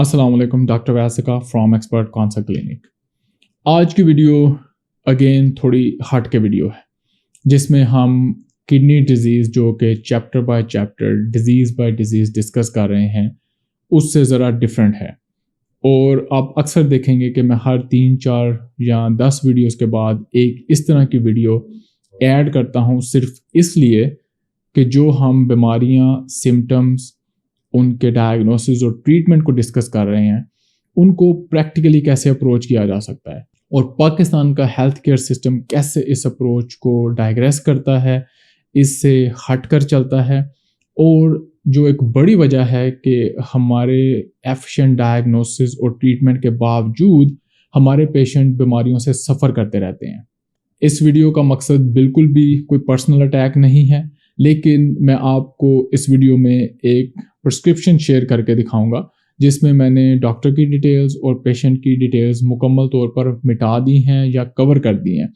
السلام علیکم، doctor ویسکا from expert cancer clinic. آج کی ویڈیو اگین تھوڑی ہٹ کے ویڈیو ہے جس میں ہم کڈنی ڈیزیز جو کہ chapter by chapter disease by disease discuss کر رہے ہیں اس سے ذرا ڈفرینٹ ہے، اور آپ اکثر دیکھیں گے کہ میں ہر 3-4 یا 10 ویڈیوز کے بعد ایک اس طرح کی ویڈیو ایڈ کرتا ہوں، صرف اس لیے کہ جو ہم بیماریاں، سمٹمز، ان کے ڈائگنوسس اور ٹریٹمنٹ کو ڈسکس کر رہے ہیں ان کو پریکٹیکلی کیسے اپروچ کیا جا سکتا ہے، اور پاکستان کا ہیلتھ کیئر سسٹم کیسے اس اپروچ کو ڈائگریس کرتا ہے، اس سے ہٹ کر چلتا ہے، اور جو ایک بڑی وجہ ہے کہ ہمارے ایفیشینٹ ڈائگنوسس اور ٹریٹمنٹ کے باوجود ہمارے پیشنٹ بیماریوں سے سفر کرتے رہتے ہیں۔ اس ویڈیو کا مقصد بالکل بھی کوئی پرسنل اٹیک نہیں ہے، لیکن میں آپ کو اس ویڈیو میں ایک پرسکرپشن شیئر کر کے دکھاؤں گا جس میں نے ڈاکٹر کی ڈیٹیلز اور پیشنٹ کی ڈیٹیلز مکمل طور پر مٹا دی ہیں یا کور کر دی ہیں،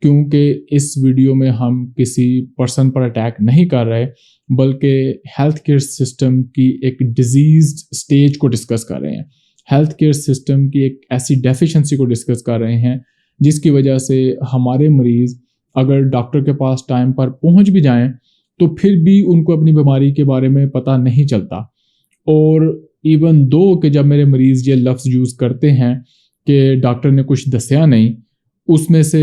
کیونکہ اس ویڈیو میں ہم کسی پرسن پر اٹیک نہیں کر رہے بلکہ ہیلتھ کیئر سسٹم کی ایک ڈیزیزڈ سٹیج کو ڈسکس کر رہے ہیں، ہیلتھ کیئر سسٹم کی ایک ایسی ڈیفیشنسی کو ڈسکس کر رہے ہیں جس کی وجہ سے ہمارے مریض اگر ڈاکٹر کے پاس ٹائم پر پہنچ بھی جائیں تو پھر بھی ان کو اپنی بیماری کے بارے میں پتہ نہیں چلتا، اور ایون دو کہ جب میرے مریض یہ لفظ یوز کرتے ہیں کہ ڈاکٹر نے کچھ دسیا نہیں، اس میں سے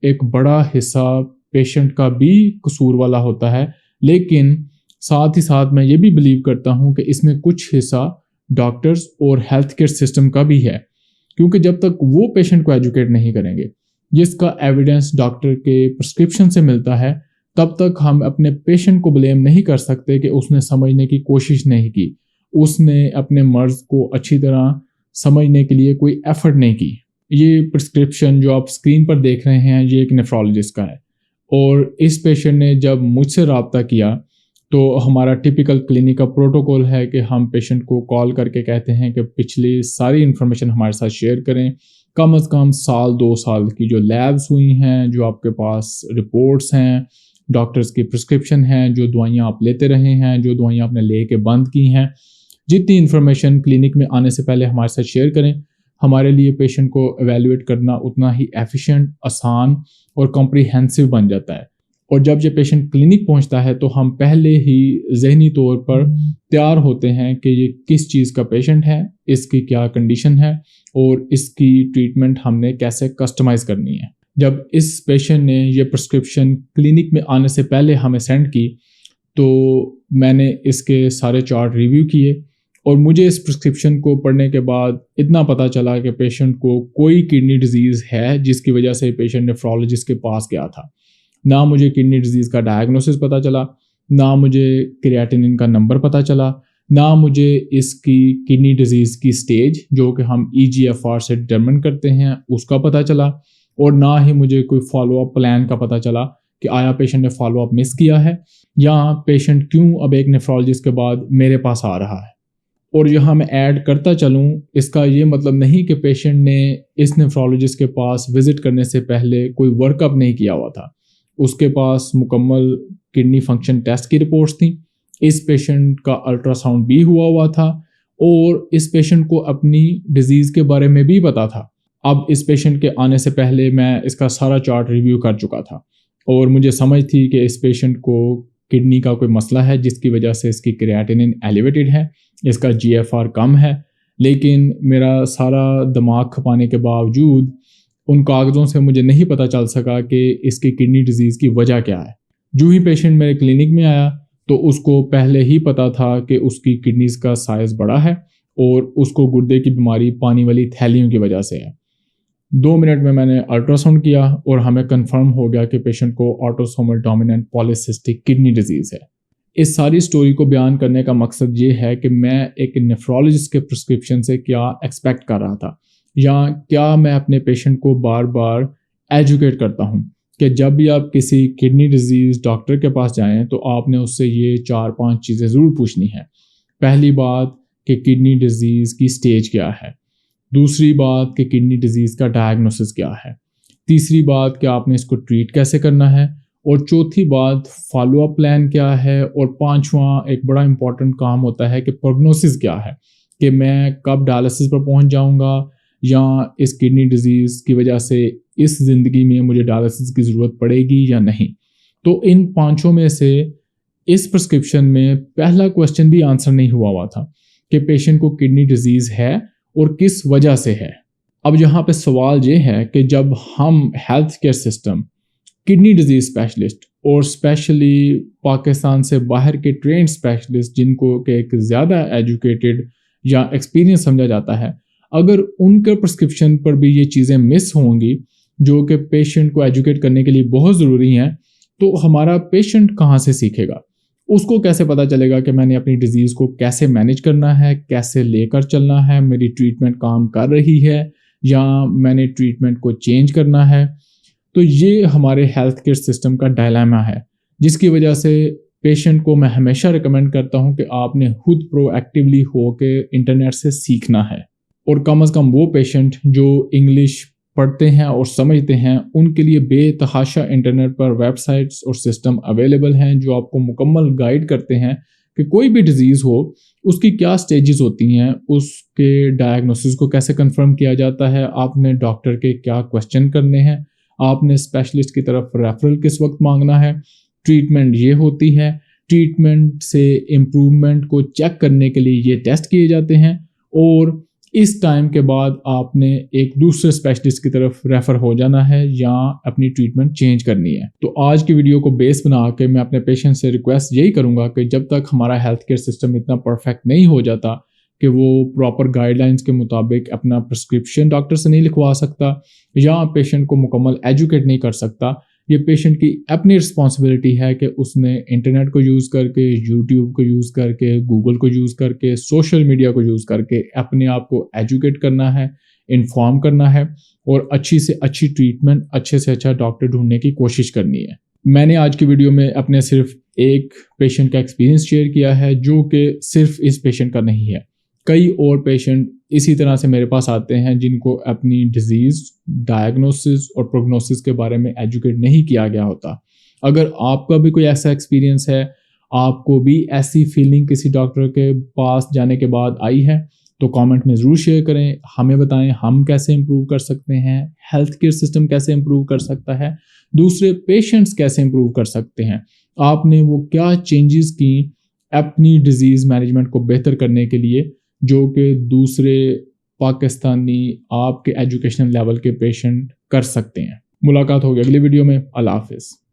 ایک بڑا حصہ پیشنٹ کا بھی قصور والا ہوتا ہے، لیکن ساتھ ہی ساتھ میں یہ بھی بلیو کرتا ہوں کہ اس میں کچھ حصہ ڈاکٹرز اور ہیلتھ کیئر سسٹم کا بھی ہے، کیونکہ جب تک وہ پیشنٹ کو ایجوکیٹ نہیں کریں گے جس کا ایویڈنس ڈاکٹر کے پرسکرپشن سے ملتا ہے، تب تک ہم اپنے پیشنٹ کو بلیم نہیں کر سکتے کہ اس نے سمجھنے کی کوشش نہیں کی، اس نے اپنے مرض کو اچھی طرح سمجھنے کے لیے کوئی ایفرٹ نہیں کی۔ یہ پرسکرپشن جو آپ اسکرین پر دیکھ رہے ہیں یہ ایک نیفرولوجسٹ کا ہے، اور اس پیشنٹ نے جب مجھ سے رابطہ کیا تو ہمارا ٹپیکل کلینک کا پروٹوکول ہے کہ ہم پیشنٹ کو کال کر کے کہتے ہیں کہ پچھلی ساری انفارمیشن ہمارے ساتھ شیئر کریں، کم از کم 1-2 سال کی جو لیبز ہوئی ہیں، جو آپ کے پاس رپورٹس ہیں، ڈاکٹرز کی پرسکرپشن ہیں، جو دوائیاں آپ لیتے رہے ہیں، جو دوائیاں آپ نے لے کے بند کی ہیں، جتنی انفارمیشن کلینک میں آنے سے پہلے ہمارے ساتھ شیئر کریں۔ ہمارے لیے پیشنٹ کو ایویلویٹ کرنا اتنا ہی ایفیشینٹ، آسان اور کمپریہنسو بن جاتا ہے، اور جب یہ پیشنٹ کلینک پہنچتا ہے تو ہم پہلے ہی ذہنی طور پر تیار ہوتے ہیں کہ یہ کس چیز کا پیشنٹ ہے، اس کی کیا کنڈیشن ہے، اور اس کی ٹریٹمنٹ ہم نے کیسے کسٹمائز کرنی ہے۔ جب اس پیشنٹ نے یہ پرسکرپشن کلینک میں آنے سے پہلے ہمیں سینڈ کی تو میں نے اس کے سارے چارٹ ریویو کیے، اور مجھے اس پرسکرپشن کو پڑھنے کے بعد اتنا پتہ چلا کہ پیشنٹ کو کوئی کڈنی ڈیزیز ہے جس کی وجہ سے پیشنٹ نیفرولوجسٹ کے پاس گیا تھا۔ نہ مجھے کڈنی ڈیزیز کا ڈائگنوسس پتہ چلا، نہ مجھے کریاٹینن کا نمبر پتہ چلا، نہ مجھے اس کی کڈنی ڈیزیز کی سٹیج جو کہ ہم EGFR سے ڈٹرمن کرتے ہیں اس کا پتہ چلا، اور نہ ہی مجھے کوئی فالو اپ پلان کا پتہ چلا کہ آیا پیشنٹ نے فالو اپ مس کیا ہے، یا پیشنٹ کیوں اب ایک نیفرولوجسٹ کے بعد میرے پاس آ رہا ہے۔ اور یہاں میں ایڈ کرتا چلوں، اس کا یہ مطلب نہیں کہ پیشنٹ نے اس نیفرولوجسٹ کے پاس وزٹ کرنے سے پہلے کوئی ورک اپ نہیں کیا ہوا تھا، اس کے پاس مکمل کڈنی فنکشن ٹیسٹ کی رپورٹس تھیں، اس پیشنٹ کا الٹرا ساؤنڈ بھی ہوا تھا، اور اس پیشنٹ کو اپنی ڈیزیز کے بارے میں بھی پتا تھا۔ اب اس پیشنٹ کے آنے سے پہلے میں اس کا سارا چارٹ ریویو کر چکا تھا، اور مجھے سمجھ تھی کہ اس پیشنٹ کو کڈنی کا کوئی مسئلہ ہے جس کی وجہ سے اس کی کریاٹینن ایلیویٹڈ ہے، اس کا GFR کم ہے، لیکن میرا سارا دماغ کھپانے کے باوجود ان کاغذوں سے مجھے نہیں پتہ چل سکا کہ اس کی کڈنی ڈیزیز کی وجہ کیا ہے۔ جو ہی پیشنٹ میرے کلینک میں آیا تو اس کو پہلے ہی پتہ تھا کہ اس کی کڈنیز کا سائز بڑا ہے، اور اس کو گردے کی بیماری پانی والی تھیلیوں کی وجہ سے ہے۔ 2 منٹ میں نے الٹرا ساؤنڈ کیا اور ہمیں کنفرم ہو گیا کہ پیشنٹ کو آٹوسومل ڈومیننٹ پالیسسٹک کڈنی ڈیزیز ہے۔ اس ساری سٹوری کو بیان کرنے کا مقصد یہ ہے کہ میں ایک نیفرولوجسٹ کے پرسکرپشن سے کیا ایکسپیکٹ کر رہا تھا، یا کیا میں اپنے پیشنٹ کو بار بار ایجوکیٹ کرتا ہوں کہ جب بھی آپ کسی کڈنی ڈیزیز ڈاکٹر کے پاس جائیں تو آپ نے اس سے یہ 4-5 چیزیں ضرور پوچھنی ہیں۔ پہلی بات کہ کڈنی ڈیزیز کی سٹیج کیا ہے، دوسری بات کہ کڈنی ڈیزیز کا ڈائگنوسس کیا ہے، تیسری بات کہ آپ نے اس کو ٹریٹ کیسے کرنا ہے، اور چوتھی بات فالو اپ پلان کیا ہے، اور پانچواں ایک بڑا امپورٹنٹ کام ہوتا ہے کہ پروگنوسس کیا ہے، کہ میں کب ڈائلسس پر پہنچ جاؤں گا یا اس کڈنی ڈیزیز کی وجہ سے اس زندگی میں مجھے ڈائلسس کی ضرورت پڑے گی یا نہیں. تو ان 5 میں سے اس پرسکرپشن میں پہلا کویسچن بھی آنسر نہیں ہوا تھا کہ پیشنٹ کو کڈنی ڈیزیز ہے اور کس وجہ سے ہے. اب یہاں پہ سوال یہ ہے کہ جب ہم health care system kidney disease specialist اور اسپیشلی پاکستان سے باہر کے ٹرینڈ اسپیشلسٹ جن کو کہ ایک زیادہ ایجوکیٹڈ یا ایکسپیرینس سمجھا جاتا ہے، اگر ان کے پرسکرپشن پر بھی یہ چیزیں مس ہوں گی جو کہ پیشنٹ کو ایجوکیٹ کرنے کے لیے بہت ضروری ہیں، تو ہمارا پیشنٹ کہاں سے سیکھے گا؟ اس کو کیسے پتہ چلے گا کہ میں نے اپنی ڈیزیز کو کیسے مینیج کرنا ہے، کیسے لے کر چلنا ہے، میری ٹریٹمنٹ کام کر رہی ہے یا میں نے ٹریٹمنٹ کو چینج کرنا ہے؟ تو یہ ہمارے ہیلتھ کیئر سسٹم کا ڈائلیما ہے، جس کی وجہ سے پیشنٹ کو میں ہمیشہ ریکمینڈ کرتا ہوں کہ آپ نے خود پرو ایکٹیولی ہو کے انٹرنیٹ سے سیکھنا ہے. اور کم از کم وہ پیشنٹ جو انگلش پڑھتے ہیں اور سمجھتے ہیں، ان کے لیے بے تحاشا انٹرنیٹ پر ویب سائٹس اور سسٹم اویلیبل ہیں جو آپ کو مکمل گائیڈ کرتے ہیں کہ کوئی بھی ڈیزیز ہو اس کی کیا سٹیجز ہوتی ہیں، اس کے ڈائگنوسس کو کیسے کنفرم کیا جاتا ہے، آپ نے ڈاکٹر کے کیا کویسچن کرنے ہیں، آپ نے اسپیشلسٹ کی طرف ریفرل کس وقت مانگنا ہے، ٹریٹمنٹ یہ ہوتی ہے، ٹریٹمنٹ سے امپروومنٹ کو چیک کرنے کے لیے یہ ٹیسٹ کیے جاتے ہیں، اور اس ٹائم کے بعد آپ نے ایک دوسرے اسپیشلسٹ کی طرف ریفر ہو جانا ہے یا اپنی ٹریٹمنٹ چینج کرنی ہے. تو آج کی ویڈیو کو بیس بنا کے میں اپنے پیشنٹ سے ریکویسٹ یہی کروں گا کہ جب تک ہمارا ہیلتھ کیئر سسٹم اتنا پرفیکٹ نہیں ہو جاتا کہ وہ پراپر گائیڈ لائنس کے مطابق اپنا پرسکرپشن ڈاکٹر سے نہیں لکھوا سکتا یا پیشنٹ کو مکمل ایجوکیٹ نہیں کر سکتا، یہ پیشنٹ کی اپنی رسپانسبلٹی ہے کہ اس نے انٹرنیٹ کو یوز کر کے، یوٹیوب کو یوز کر کے، گوگل کو یوز کر کے، سوشل میڈیا کو یوز کر کے اپنے آپ کو ایجوکیٹ کرنا ہے، انفارم کرنا ہے اور اچھی سے اچھی ٹریٹمنٹ، اچھے سے اچھا ڈاکٹر ڈھونڈنے کی کوشش کرنی ہے. میں نے آج کی ویڈیو میں اپنے صرف ایک پیشنٹ کا ایکسپیرینس شیئر کیا ہے جو کہ صرف اس پیشنٹ کا نہیں ہے. کئی اور پیشنٹ اسی طرح سے میرے پاس آتے ہیں جن کو اپنی ڈیزیز ڈائگنوسس اور پروگنوسس کے بارے میں ایجوکیٹ نہیں کیا گیا ہوتا. اگر آپ کا بھی کوئی ایسا ایکسپیرینس ہے، آپ کو بھی ایسی فیلنگ کسی ڈاکٹر کے پاس جانے کے بعد آئی ہے، تو کامنٹ میں ضرور شیئر کریں، ہمیں بتائیں ہم کیسے امپروو کر سکتے ہیں، ہیلتھ کیئر سسٹم کیسے امپروو کر سکتا ہے، دوسرے پیشنٹس کیسے امپروو کر سکتے ہیں، آپ نے وہ کیا چینجز کی اپنی ڈیزیز مینجمنٹ کو بہتر کرنے کے لیے جو کہ دوسرے پاکستانی آپ کے ایجوکیشنل لیول کے پیشنٹ کر سکتے ہیں. ملاقات ہوگی اگلی ویڈیو میں. اللہ حافظ.